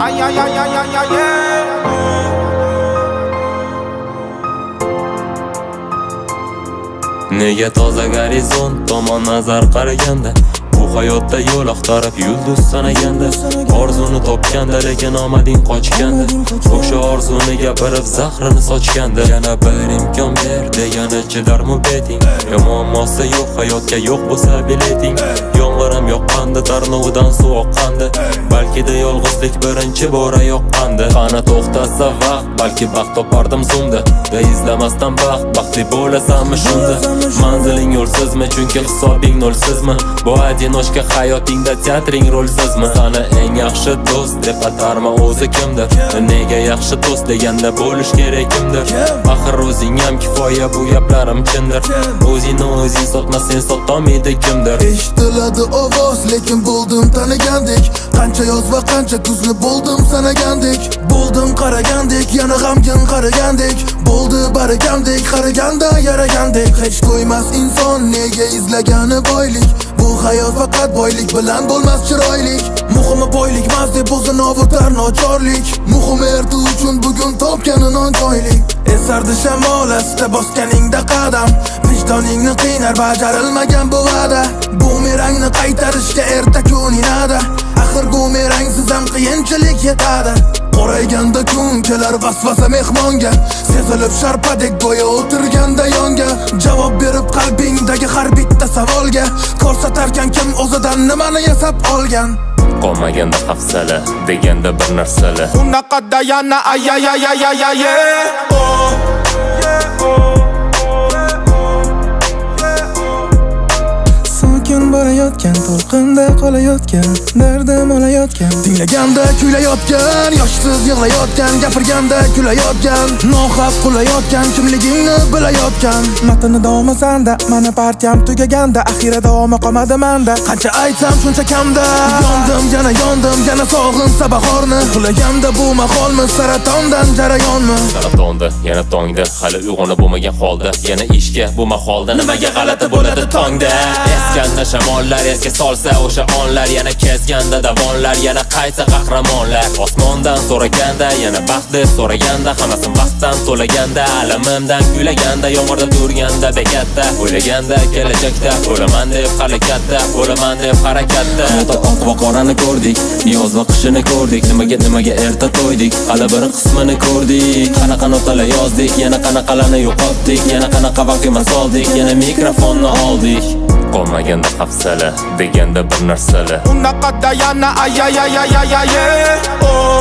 ay ay ay ay ay ay Nega toza gorizont tomon nazar qaraganda bu hayotda yo'l axtarib yulduz sanaganda orzuni topganda lekin omading qochganda o'sha orzuni gapirib zahrini sochganda yana bir imkon ber degani chidarmi beting muammosi yo'q hayotga yo'q bo'lsa bileting yomg'ir ham yoqqanda tarnovidan suv oqqanda balkida yolg'izlik birinchi bora yoqqanda qani to'xtasa vaqt balki baxt topardim zumda va izlamasdan baxtli bo'lasanmi shunda manziling yo'lsizmi chunki hisobing nolsizmi bu одиночка hayotingda teatring rolsizmi sana eng yaxshi do'st deb atarma o'zi kimdir nega yaxshi do'st deganda bo'lish kerak kimdir axir o'zing ham kifoya bu gaplarim chindir o'zingni o'zing sotma sen sotolmaydi kimdir eshitiladi ovoz lekin bo'ldim tanigandek qancha yoz va qancha kuzni bo'ldim sanagandek bo'ldim qaragandek yana g'amgin qaragandek bo'ldi baragandek qaraganda yaragandek hech to'ymas inson nega izlagani boylik bu hayot faqat boylik bilan bo'lmas chiroylik muhimi boylik emas deb o'zini ovutar nochorlik muhimi erta uchun bugun topgani nonjoylik esardi shamol asta bosganingda qadam vijdoningni qiynar bajarilmagan bu va'da bumerangni qaytarishga erta kun inada axir bumerangsiz ham qiyinchilik yetadi qorayganda kun kelar vasvasa mehmonga sezilib sharpadek go'yo o'tirganda yonga javob berib qalbingdagi har bitta savolga ko'rsatarkan kim o'zidan nimani yasab olgan qolmaganda hafsala deganda bir narsalar unaqada yana ay ay ay ay ay ay sokin borayotgan to'lqinda qolayotgan dardim olayotgan tinglaganda kuylayotgan yoshsiz yig'layotgan gapirganda kulayotgan nohaq qulayotgan kimligingni bilayotgan matni davomi sanda mani partiyam tugaganda axira davomi qolmadi manda qancha aytsam shuncha kamda yondim yana sog'insa bahorni uxlaganda bu maholmi saratondan jarayonmi saratonda yana tongda hali uyg'onib bo'lmagan holda yana ishga bu maholda nimaga g'alati bo'ladi tongda eskanda shamollar esga solsa o'sha onlar yana kezganda davonlar yana qayta qahramonlar osmondan so'raganda yana baxt deb so'raganda hammasi vaqtdan to'laganda alamimdan kuylaganda yomg'irda turganda bekatda o'ylaganda kelajakda bo'laman deb harakatda bo'laman deb harakatda oq va qorani ko'rdik yoz va qishini ko'rdik nimaga erta to'ydik hali bir qismini ko'rdik qanaqa notalar yozdik yana qanaqalarni yo'qotdik yana qanaqa vahiima soldik yana mikrofonni oldik qolmaganda hafsala deganda bir narsalar unaqada yana ay ay ay ay ay ay